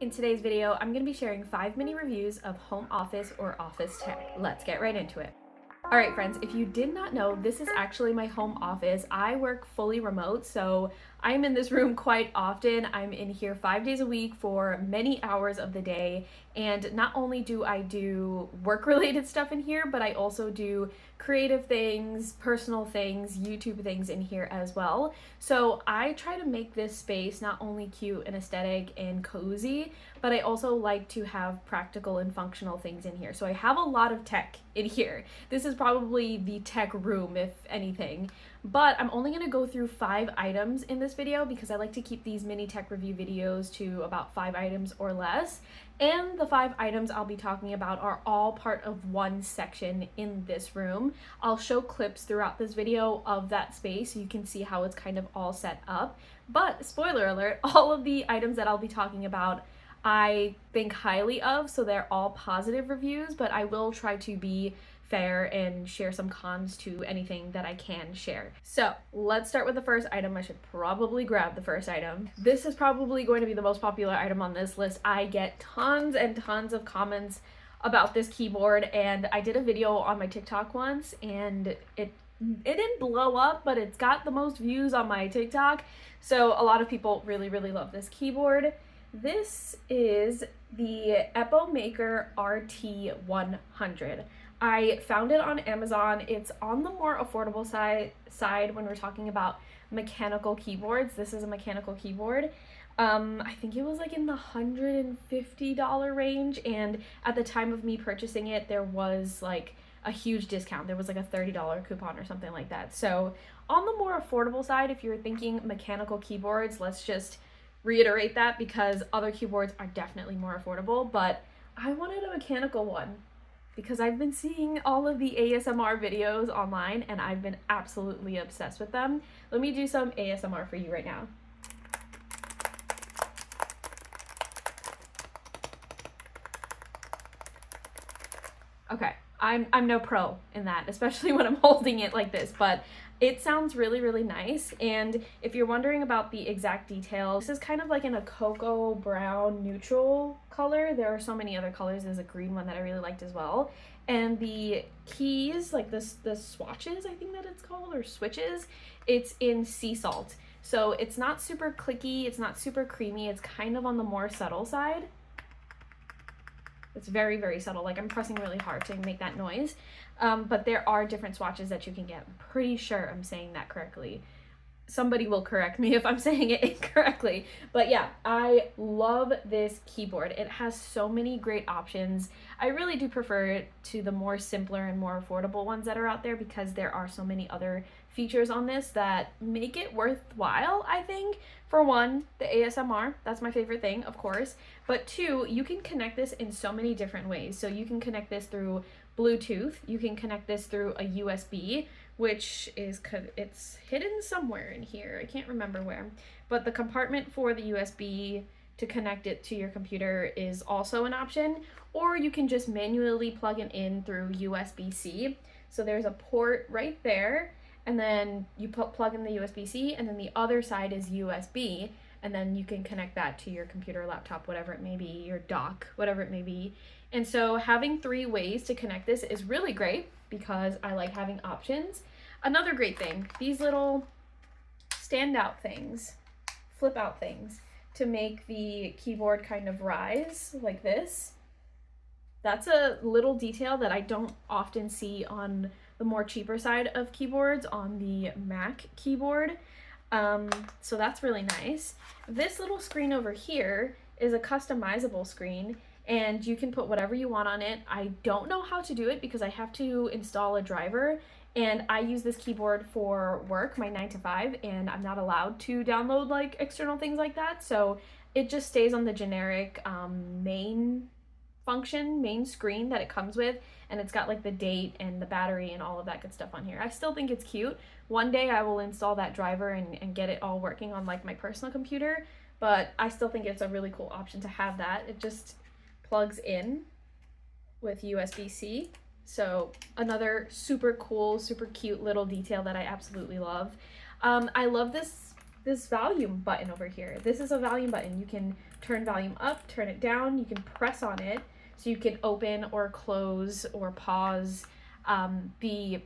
In today's video, I'm going to be sharing 5 mini reviews of home office or office tech. Let's get right into it. Alright friends, if you did not know, this is actually my home office. I work fully remote, so I'm in this room quite often. I'm in here 5 days a week for many hours of the day, and not only do I do work-related stuff in here, but I also do creative things, personal things, YouTube things in here as well. So I try to make this space not only cute and aesthetic and cozy, but I also like to have practical and functional things in here. So I have a lot of tech in here. This is probably the tech room, if anything. But I'm only going to go through 5 items in this video because I like to keep these mini tech review videos to about 5 items or less. And the 5 items I'll be talking about are all part of one section in this room. I'll show clips throughout this video of that space so you can see how it's kind of all set up. But spoiler alert, all of the items that I'll be talking about I think highly of, so they're all positive reviews, but I will try to be fair and share some cons to anything that I can share. So let's start with the first item. I should probably grab the first item. This is probably going to be the most popular item on this list. I get tons and tons of comments about this keyboard, and I did a video on my TikTok once, and it didn't blow up, but it's got the most views on my TikTok, so a lot of people really love this keyboard. This is the Epomaker RT100. I found it on Amazon. It's on the more affordable side when we're talking about mechanical keyboards. This is a mechanical keyboard. I think it was like in the $150 range, and at the time of me purchasing it, there was like a huge discount. There was like a $30 coupon or something like that. So on the more affordable side, if you're thinking mechanical keyboards, let's just reiterate that because other keyboards are definitely more affordable, but I wanted a mechanical one because I've been seeing all of the ASMR videos online and I've been absolutely obsessed with them. Let me do some ASMR for you right now. Okay, I'm no pro in that, especially when I'm holding it like this, but it sounds really nice. And if you're wondering about the exact details, this is kind of like in a cocoa brown neutral color. There are so many other colors. There's a green one that I really liked as well. And the keys, like the swatches, I think that it's called, or switches, it's in sea salt. So it's not super clicky, it's not super creamy, it's kind of on the more subtle side. It's very subtle, like I'm pressing really hard to make that noise. But there are different swatches that you can get. I'm pretty sure I'm saying that correctly. Somebody will correct me if I'm saying it incorrectly. But yeah, I love this keyboard. It has so many great options. I really do prefer it to the more simpler and more affordable ones that are out there because there are so many other features on this that make it worthwhile, I think. For one, the ASMR, that's my favorite thing, of course. But 2, you can connect this in so many different ways. So you can connect this through Bluetooth, you can connect this through a USB, which is, it's hidden somewhere in here, I can't remember where, but the compartment for the USB to connect it to your computer is also an option, or you can just manually plug it in through USB-C. So there's a port right there, and then you plug in the USB-C, and then the other side is USB, and then you can connect that to your computer, laptop, whatever it may be, your dock, whatever it may be. And so having 3 ways to connect this is really great because I like having options. Another great thing, these little standout things, flip out things to make the keyboard kind of rise like this. That's a little detail that I don't often see on the more cheaper side of keyboards on the Mac keyboard. So that's really nice. This little screen over here is a customizable screen and you can put whatever you want on it. I don't know how to do it because I have to install a driver, and I use this keyboard for work, my 9 to 5, and I'm not allowed to download like external things like that. So it just stays on the generic main screen that it comes with, and it's got like the date and the battery and all of that good stuff on here. I still think it's cute. One day I will install that driver and get it all working on like my personal computer, but I still think it's a really cool option to have that. It just plugs in with USB-C. So another super cool, super cute little detail that I absolutely love. I love this volume button over here. This is a volume button. You can turn volume up, turn it down. You can press on it so you can open or close or pause the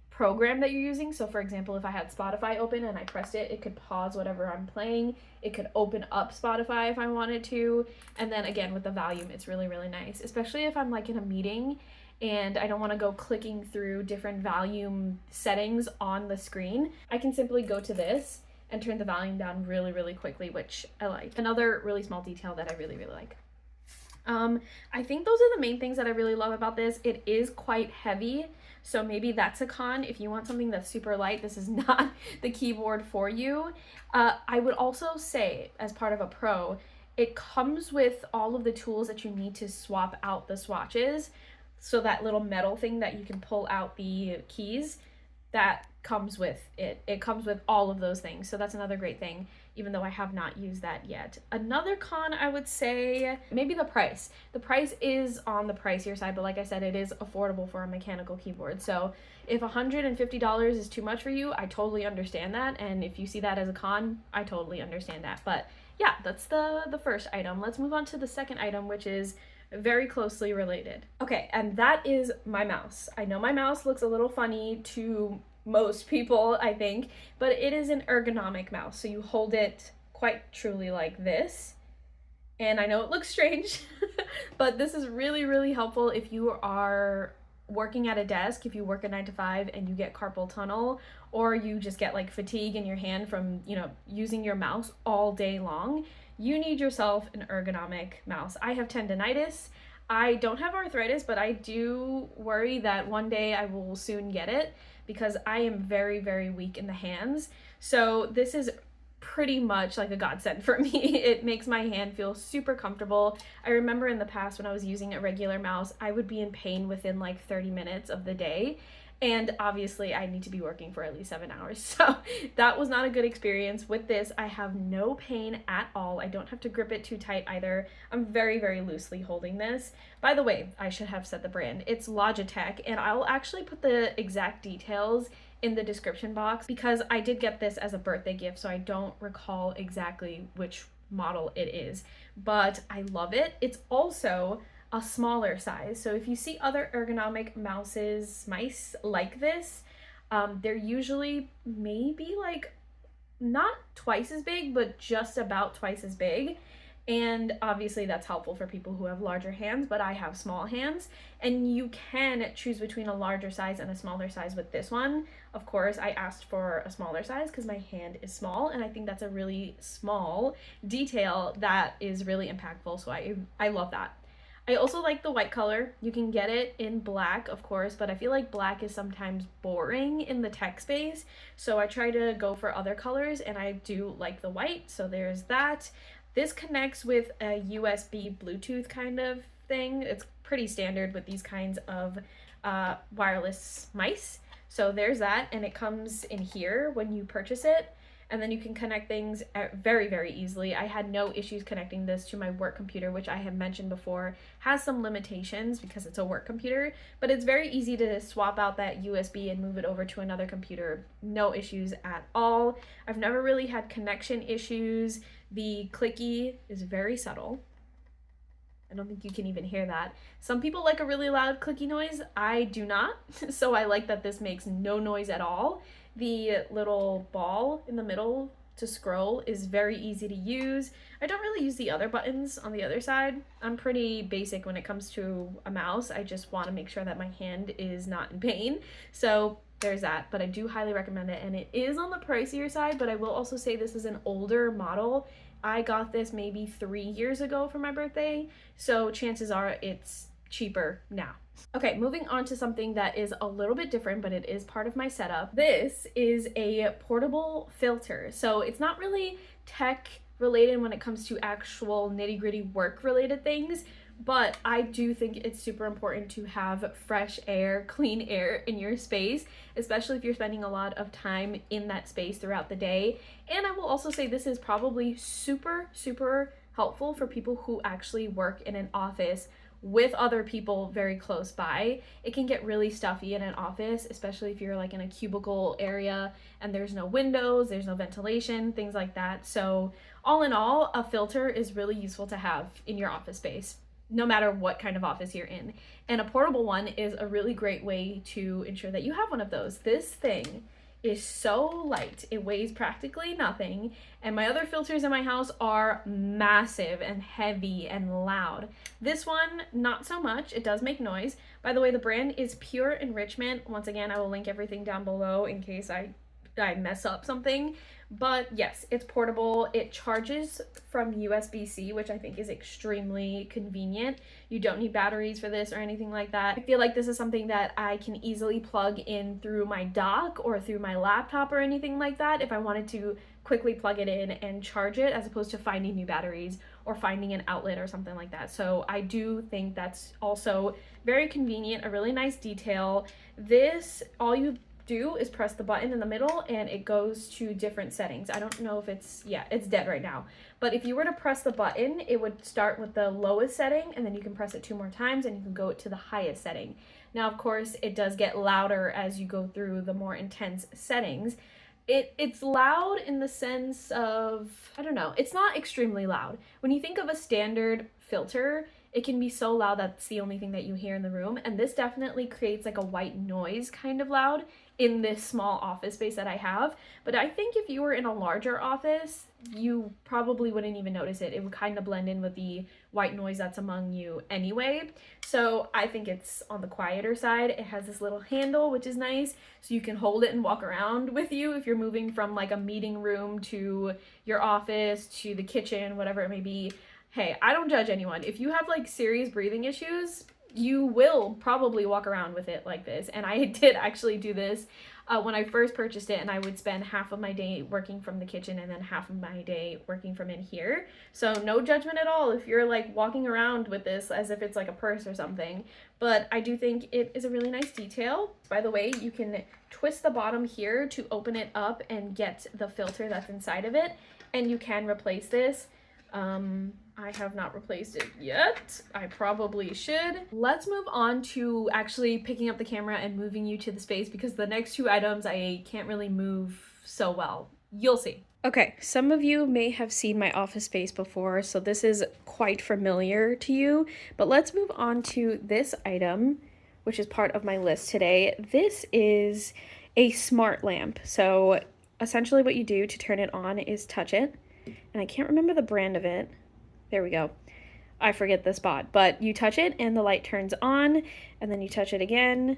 program that you're using. So for example, if I had Spotify open and I pressed it, it could pause whatever I'm playing. It could open up Spotify if I wanted to. And then again, with the volume, it's really, really nice, especially if I'm like in a meeting and I don't want to go clicking through different volume settings on the screen. I can simply go to this and turn the volume down really, really quickly, which I like. Another really small detail that I really, really like. I think those are the main things that I really love about this. It is quite heavy, so maybe that's a con. If you want something that's super light, this is not the keyboard for you. I would also say, as part of a pro, it comes with all of the tools that you need to swap out the swatches. So that little metal thing that you can pull out the keys, that comes with it. It comes with all of those things. So that's another great thing, even though I have not used that yet. Another con, I would say, maybe the price. The price is on the pricier side, but like I said, it is affordable for a mechanical keyboard. So if $150 is too much for you, I totally understand that. And if you see that as a con, I totally understand that. But yeah, that's the first item. Let's move on to the second item, which is very closely related. Okay, and that is my mouse. I know my mouse looks a little funny to most people, I think, but it is an ergonomic mouse. So you hold it quite truly like this. And I know it looks strange, but this is really, really helpful if you are working at a desk, if you work a 9 to 5 and you get carpal tunnel, or you just get like fatigue in your hand from, using your mouse all day long. You need yourself an ergonomic mouse. I have tendonitis. I don't have arthritis, but I do worry that one day I will soon get it because I am very, very weak in the hands. So this is pretty much like a godsend for me. It makes my hand feel super comfortable. I remember in the past when I was using a regular mouse, I would be in pain within like 30 minutes of the day. And obviously I need to be working for at least 7 hours. So that was not a good experience. With this, I have no pain at all. I don't have to grip it too tight either. I'm very, very loosely holding this. By the way, I should have said the brand. It's Logitech, and I'll actually put the exact details in the description box because I did get this as a birthday gift, so I don't recall exactly which model it is, but I love it. It's also a smaller size. So if you see other ergonomic mice like this, they're usually maybe like not twice as big, but just about twice as big. And obviously that's helpful for people who have larger hands, but I have small hands, and you can choose between a larger size and a smaller size with this one. Of course, I asked for a smaller size because my hand is small, and I think that's a really small detail that is really impactful. So I love that. I also like the white color. You can get it in black, of course, but I feel like black is sometimes boring in the tech space. So I try to go for other colors, and I do like the white. So there's that. This connects with a USB Bluetooth kind of thing. It's pretty standard with these kinds of wireless mice. So there's that, and it comes in here when you purchase it. And then you can connect things very, very easily. I had no issues connecting this to my work computer, which I have mentioned before has some limitations because it's a work computer, but it's very easy to swap out that USB and move it over to another computer. No issues at all. I've never really had connection issues. The clicky is very subtle. I don't think you can even hear that. Some people like a really loud clicky noise. I do not. So I like that this makes no noise at all. The little ball in the middle to scroll is very easy to use. I don't really use the other buttons on the other side. I'm pretty basic when it comes to a mouse. I just want to make sure that my hand is not in pain. So there's that, but I do highly recommend it, and it is on the pricier side, but I will also say this is an older model. I got this maybe 3 years ago for my birthday, so chances are it's cheaper now. Okay, moving on to something that is a little bit different, but it is part of my setup. This is a portable filter. So it's not really tech related when it comes to actual nitty-gritty work related things, but I do think it's super important to have fresh air, clean air in your space, especially if you're spending a lot of time in that space throughout the day. And I will also say this is probably super, super helpful for people who actually work in an office with other people very close by. It can get really stuffy in an office, especially if you're like in a cubicle area and there's no windows, there's no ventilation, things like that. So all in all, a filter is really useful to have in your office space, no matter what kind of office you're in. And a portable one is a really great way to ensure that you have one of those. This thing is so light. It weighs practically nothing. And my other filters in my house are massive and heavy and loud. This one, not so much. It does make noise. By the way, the brand is Pure Enrichment. Once again, I will link everything down below in case I mess up something. But yes, it's portable. It charges from USB-C, which I think is extremely convenient. You don't need batteries for this or anything like that. I feel like this is something that I can easily plug in through my dock or through my laptop or anything like that if I wanted to quickly plug it in and charge it, as opposed to finding new batteries or finding an outlet or something like that. So I do think that's also very convenient, a really nice detail. This, all you do is press the button in the middle and it goes to different settings. I don't know if it's dead right now, but if you were to press the button, it would start with the lowest setting and then you can press it 2 more times and you can go to the highest setting. Now, of course, it does get louder as you go through the more intense settings. It's loud in the sense of, I don't know, it's not extremely loud. When you think of a standard filter, it can be so loud that's the only thing that you hear in the room, and this definitely creates like a white noise kind of loud in this small office space that I have. But I think if you were in a larger office, you probably wouldn't even notice it. It would kind of blend in with the white noise that's among you anyway. So I think it's on the quieter side. It has this little handle, which is nice, so you can hold it and walk around with you if you're moving from like a meeting room to your office to the kitchen, whatever it may be. Hey, I don't judge anyone. If you have like serious breathing issues, you will probably walk around with it like this. And I did actually do this when I first purchased it, and I would spend half of my day working from the kitchen and then half of my day working from in here. So no judgment at all if you're like walking around with this as if it's like a purse or something. But I do think it is a really nice detail. By the way, you can twist the bottom here to open it up and get the filter that's inside of it. And you can replace this. I have not replaced it yet. I probably should. Let's move on to actually picking up the camera and moving you to the space, because the next 2 items I can't really move so well. You'll see. Okay, some of you may have seen my office space before, so this is quite familiar to you, but let's move on to this item, which is part of my list today. This is a smart lamp. So essentially what you do to turn it on is touch it, and I can't remember the brand of it. There we go. I forget the spot, but you touch it and the light turns on, and then you touch it again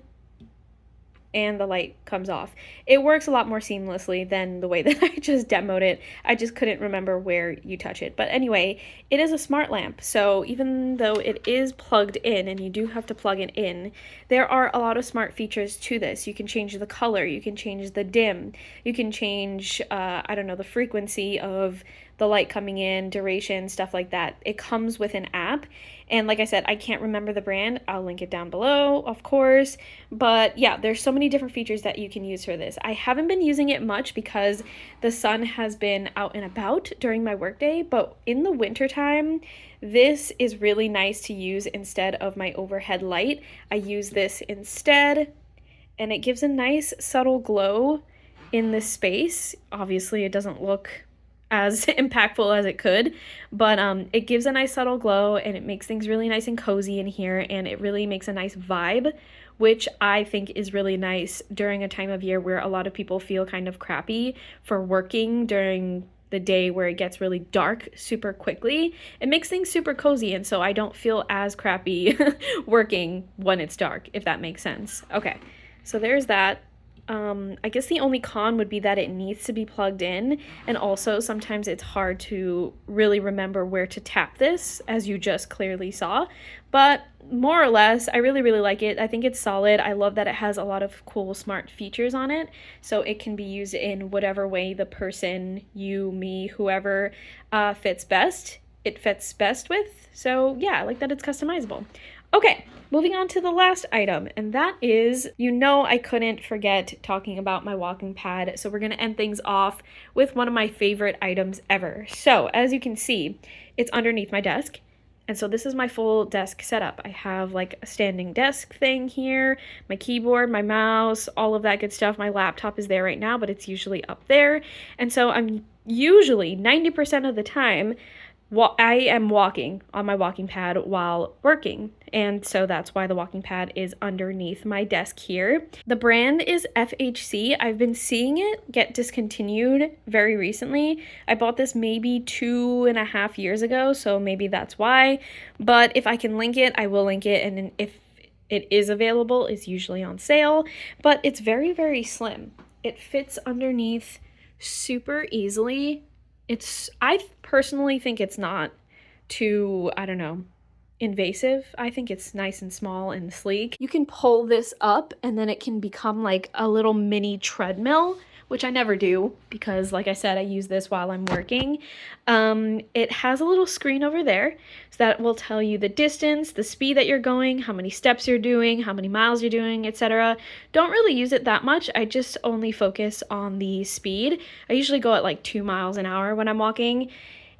and the light comes off. It works a lot more seamlessly than the way that I just demoed it. I just couldn't remember where you touch it. But anyway, it is a smart lamp. So even though it is plugged in and you do have to plug it in, there are a lot of smart features to this. You can change the color, you can change the dim, you can change, I don't know, the frequency of the light coming in, duration, stuff like that. It comes with an app. And like I said, I can't remember the brand. I'll link it down below, of course. But yeah, there's so many different features that you can use for this. I haven't been using it much because the sun has been out and about during my workday. But in the wintertime, this is really nice to use instead of my overhead light. I use this instead, and it gives a nice subtle glow in this space. Obviously, it doesn't look as impactful as it could, but it gives a nice subtle glow and it makes things really nice and cozy in here, and it really makes a nice vibe, which I think is really nice during a time of year where a lot of people feel kind of crappy for working during the day where it gets really dark super quickly. It makes things super cozy, and so I don't feel as crappy working when it's dark, if that makes sense. Okay, so there's that. I guess the only con would be that it needs to be plugged in, and also sometimes it's hard to really remember where to tap this, as you just clearly saw. But more or less, I really like it. I think it's solid. I love that it has a lot of cool smart features on it, so it can be used in whatever way the person, you, me, whoever fits best. It fits best with. So yeah, I like that it's customizable. Okay, moving on to the last item, and that is, I couldn't forget talking about my walking pad, so we're going to end things off with one of my favorite items ever. So, as you can see, it's underneath my desk. And so this is my full desk setup. I have like a standing desk thing here, my keyboard, my mouse, all of that good stuff. My laptop is there right now, but it's usually up there. And so I'm usually 90% of the time I am walking on my walking pad while working, and so that's why the walking pad is underneath my desk here. The brand is FHC. I've been seeing it get discontinued very recently. I bought this maybe 2.5 years ago, so maybe that's why, but if I can link it, I will link it, and if it is available, it's usually on sale, but it's very, very slim. It fits underneath super easily. I personally think it's not too, I don't know, invasive. I think it's nice and small and sleek. You can pull this up and then it can become like a little mini treadmill, which I never do because, like I said, I use this while I'm working. It has a little screen over there, so that will tell you the distance, the speed that you're going, how many steps you're doing, how many miles you're doing, etc. Don't really use it that much. I just only focus on the speed. I usually go at like 2 miles an hour when I'm walking.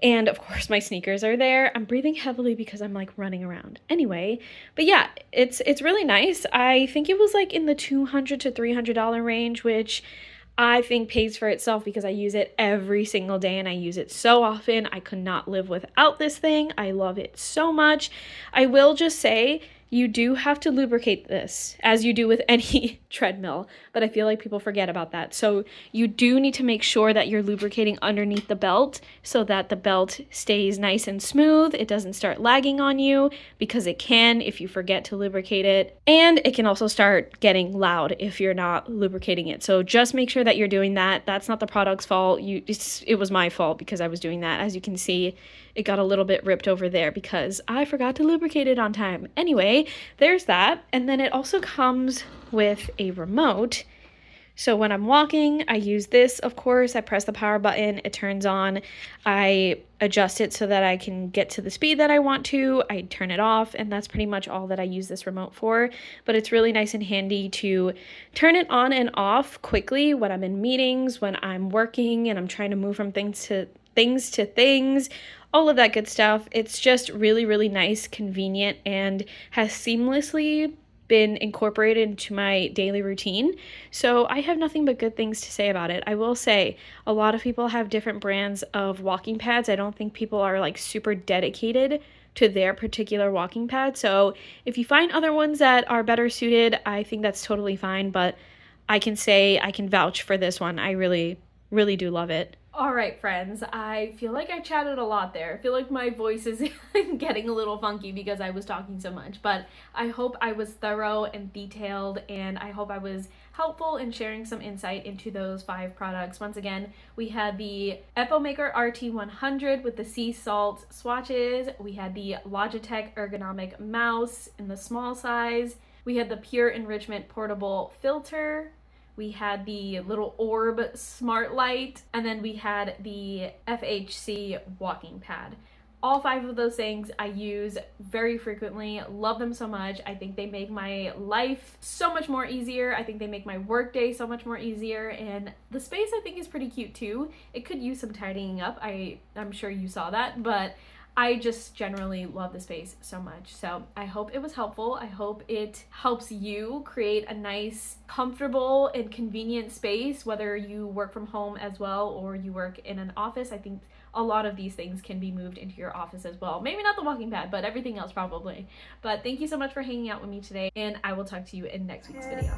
And of course my sneakers are there. I'm breathing heavily because I'm like running around. Anyway, but yeah, it's really nice. I think it was like in the $200 to $300 range, which I think pays for itself because I use it every single day and I use it so often. I could not live without this thing. I love it so much. I will just say you do have to lubricate this as you do with any treadmill, but I feel like people forget about that. So you do need to make sure that you're lubricating underneath the belt so that the belt stays nice and smooth. It doesn't start lagging on you because it can if you forget to lubricate it. And it can also start getting loud if you're not lubricating it. So just make sure that you're doing that. That's not the product's fault. It was my fault because I was doing that. As you can see, it got a little bit ripped over there because I forgot to lubricate it on time. Anyway, there's that. And then it also comes with a remote. So when I'm walking, I use this, of course. I press the power button, it turns on. I adjust it so that I can get to the speed that I want to. I turn it off, and that's pretty much all that I use this remote for. But it's really nice and handy to turn it on and off quickly when I'm in meetings, when I'm working and I'm trying to move from things to things, all of that good stuff. It's just really, really nice, convenient, and has seamlessly been incorporated into my daily routine. So I have nothing but good things to say about it. I will say a lot of people have different brands of walking pads. I don't think people are like super dedicated to their particular walking pad. So if you find other ones that are better suited, I think that's totally fine. But I can say I can vouch for this one. I really, really do love it. All right, friends, I feel like I chatted a lot there. I feel like my voice is getting a little funky because I was talking so much, but I hope I was thorough and detailed, and I hope I was helpful in sharing some insight into those 5 products. Once again, we had the Epomaker RT100 with the sea salt swatches. We had the Logitech ergonomic mouse in the small size. We had the Pure Enrichment portable filter. We had the little orb smart light, and then we had the FHC walking pad. All 5 of those things I use very frequently, love them so much. I think they make my life so much more easier. I think they make my workday so much more easier, and the space I think is pretty cute too. It could use some tidying up. I'm sure you saw that, but I just generally love the space so much. So I hope it was helpful. I hope it helps you create a nice, comfortable, and convenient space, whether you work from home as well or you work in an office. I think a lot of these things can be moved into your office as well. Maybe not the walking pad, but everything else probably. But thank you so much for hanging out with me today, and I will talk to you in next week's video.